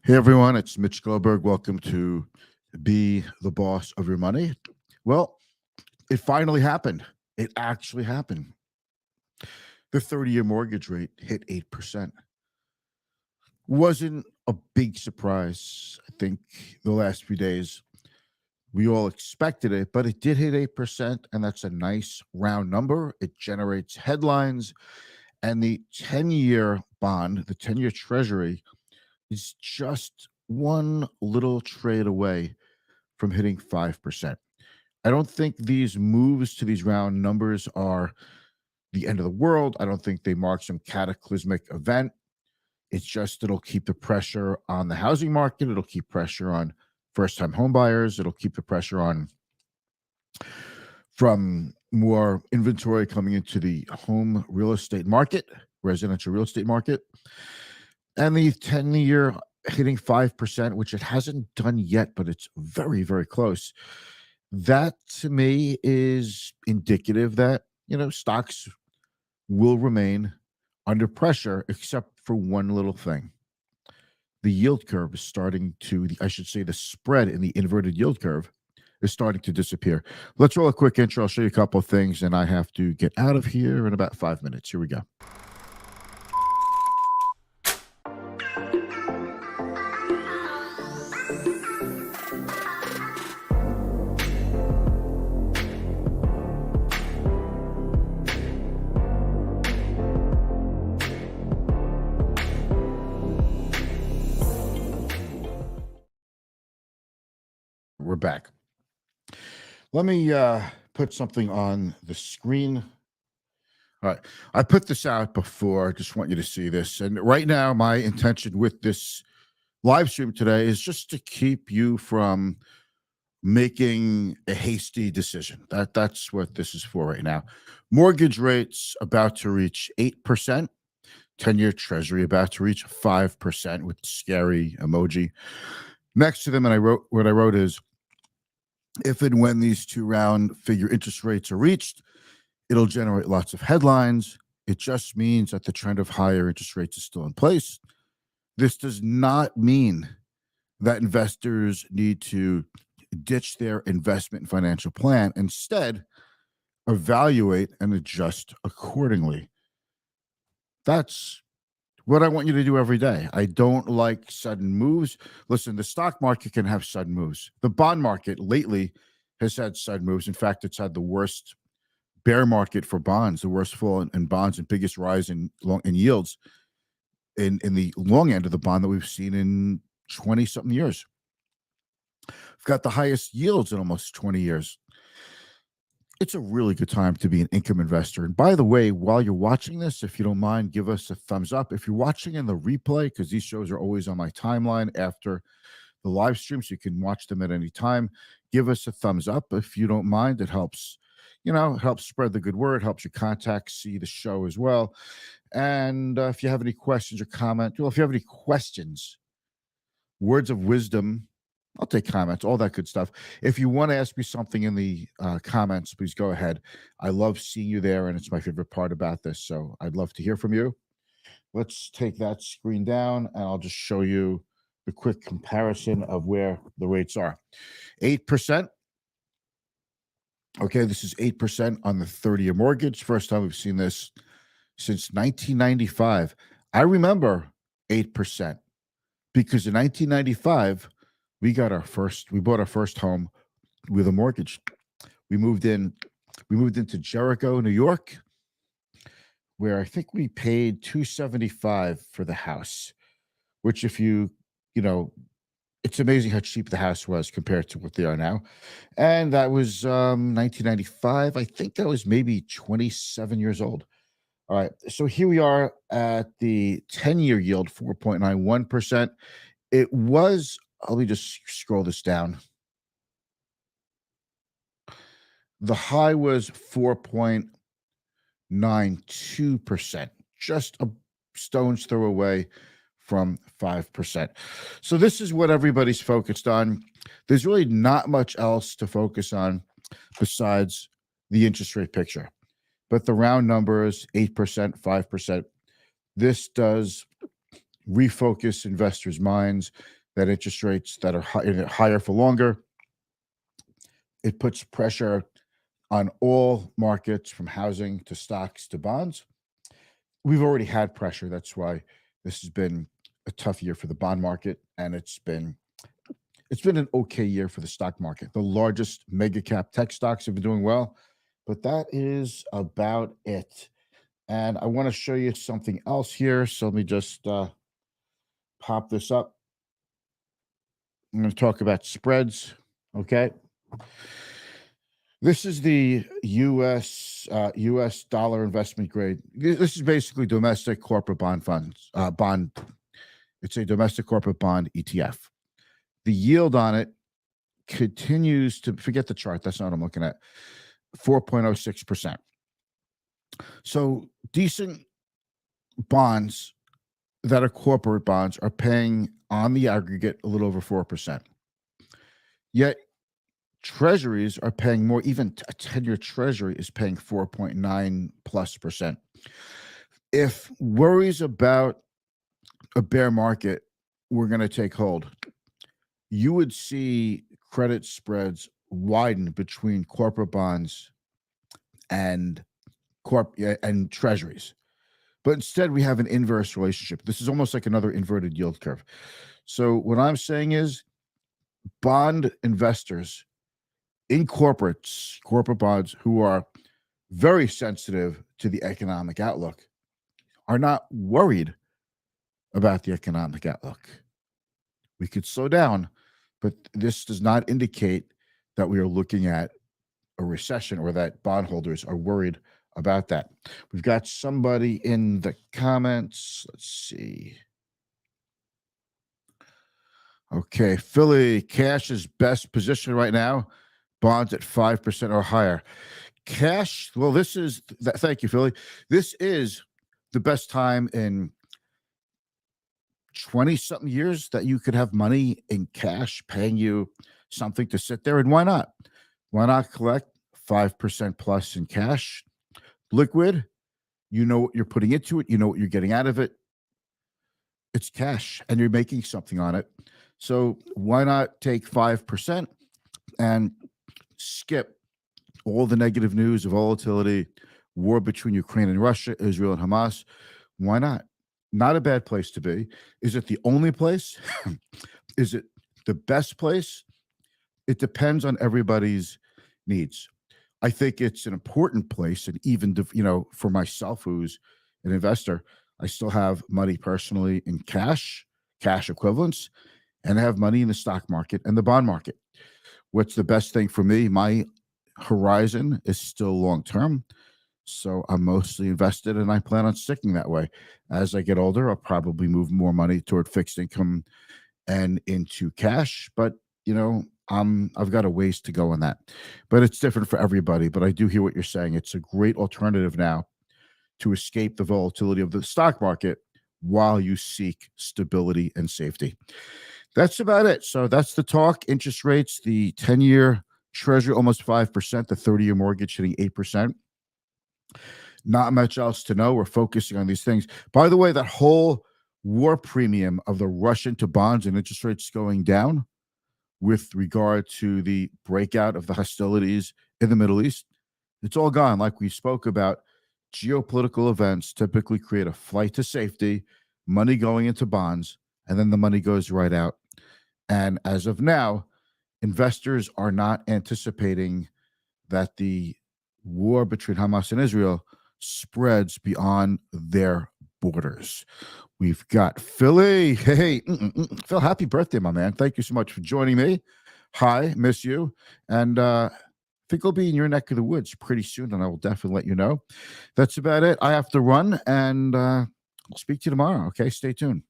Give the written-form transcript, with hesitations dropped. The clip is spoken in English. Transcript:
Hey everyone, it's Mitch Goldberg. Welcome to Be the Boss of Your Money. Well, it finally happened. It actually happened. The 30-year mortgage rate hit 8%. Wasn't a big surprise. I think the last few days we all expected it, but it did hit 8%, and that's a nice round number. It generates headlines, and the 10-year bond, the 10-year treasury, is just one little trade away from hitting 5%. I don't think these moves to these round numbers are the end of the world. I don't think they mark some cataclysmic event. It's just it'll keep the pressure on the housing market. It'll keep pressure on first-time home buyers. It'll keep the pressure on from more inventory coming into the home real estate market, residential real estate market. And the 10-year hitting 5%, which it hasn't done yet, but it's very, very close. That to me is indicative that, stocks will remain under pressure, except for one little thing. The yield curve is starting to, I should say, the spread in the inverted yield curve is starting to disappear. Let's roll a quick intro. I'll show you a couple of things, and I have to get out of here in about 5 minutes. Here we go. We're back. Let me put something on the screen. All right. I put this out before. I just want you to see this. And right now, my intention with this live stream today is just to keep you from making a hasty decision. That's what this is for right now. Mortgage rates about to reach 8%. 10-year treasury about to reach 5% with scary emoji next to them. And what I wrote is, if and when these two round figure interest rates are reached, it'll generate lots of headlines. It just means that the trend of higher interest rates is still in place. This does not mean that investors need to ditch their investment and financial plan. Instead, evaluate and adjust accordingly. That's what I want you to do every day. I don't like sudden moves. Listen, the stock market can have sudden moves. The bond market lately has had sudden moves. In fact, it's had the worst bear market for bonds, the worst fall in bonds and biggest rise in yields in the long end of the bond that we've seen in 20-something years. We've got the highest yields in almost 20 years. It's a really good time to be an income investor. And by the way, while you're watching this, if you don't mind, give us a thumbs up. If you're watching in the replay, because these shows are always on my timeline after the live stream, so you can watch them at any time, give us a thumbs up if you don't mind. It helps, helps spread the good word, helps your contacts see the show as well. And if you have any questions or comments, if you have any questions, words of wisdom, I'll take comments, all that good stuff. If you want to ask me something in the comments, please go ahead. I love seeing you there, and it's my favorite part about this. So I'd love to hear from you. Let's take that screen down, and I'll just show you the quick comparison of where the rates are. 8%. Okay, this is 8% on the 30-year mortgage. First time we've seen this since 1995. I remember 8% because in 1995, we bought our first home with a mortgage. We moved into Jericho, New York, where I think we paid $275 for the house, which it's amazing how cheap the house was compared to what they are now. And that was 1995. I think I was maybe 27 years old. All right. So here we are at the 10-year yield, 4.91%. It was, let me just scroll this down. The high was 4.92%, just a stone's throw away from 5%. So this is what everybody's focused on. There's really not much else to focus on besides the interest rate picture. But the round numbers, 8%, 5%, this does refocus investors' minds. that interest rates that are higher for longer. It puts pressure on all markets, from housing to stocks to bonds. We've already had pressure. That's why this has been a tough year for the bond market, and it's been an okay year for the stock market. The largest mega cap tech stocks have been doing well, but that is about it. And I want to show you something else here. So let me just pop this up. I'm going to talk about spreads. Okay. This is the U.S. dollar investment grade. This is basically domestic corporate bond funds. It's a domestic corporate bond ETF. The yield on it continues to, forget the chart. That's not what I'm looking at. 4.06%. So decent bonds that are corporate bonds are paying on the aggregate a little over 4%. Yet treasuries are paying more. Even a 10-year treasury is paying 4.9+%. If worries about a bear market were going to take hold, you would see credit spreads widen between corporate bonds and treasuries. But instead, we have an inverse relationship. This is almost like another inverted yield curve. So what I'm saying is, bond investors in corporate bonds who are very sensitive to the economic outlook are not worried about the economic outlook. We could slow down, but this does not indicate that we are looking at a recession or that bondholders are worried about that. We've got somebody in the comments. Let's see. Okay, Philly, cash is best position right now. Bonds at 5% or higher. Cash, well, thank you, Philly. This is the best time in 20-something years that you could have money in cash paying you something to sit there. And why not? Why not collect 5% plus in cash? Liquid, you know what you're putting into it. You know what you're getting out of it. It's cash, and you're making something on it. So why not take 5% and skip all the negative news of volatility, war between Ukraine and Russia, Israel and Hamas? Why not? Not a bad place to be. Is it the only place? Is it the best place? It depends on everybody's needs. I think it's an important place, and even for myself, who's an investor, I still have money personally in cash equivalents, and I have money in the stock market and the bond market. What's the best thing for me? My horizon is still long term, so I'm mostly invested, and I plan on sticking that way. As I get older, I'll probably move more money toward fixed income and into cash, but I've got a ways to go on that. But it's different for everybody. But I do hear what you're saying. It's a great alternative now to escape the volatility of the stock market while you seek stability and safety. That's about it. So that's the talk. Interest rates, the 10-year treasury almost 5%, the 30-year mortgage hitting 8%. Not much else to know. We're focusing on these things. By the way, that whole war premium of the Russian to bonds and interest rates going down with regard to the breakout of the hostilities in the Middle East, it's all gone. Like we spoke about, geopolitical events typically create a flight to safety, money going into bonds, and then the money goes right out. And as of now, investors are not anticipating that the war between Hamas and Israel spreads beyond their borders. We've got Philly. Hey, Phil, happy birthday, my man. Thank you so much for joining me. Hi, miss you. And I think I'll be in your neck of the woods pretty soon, and I will definitely let you know. That's about it. I have to run, and I'll speak to you tomorrow. Okay, stay tuned.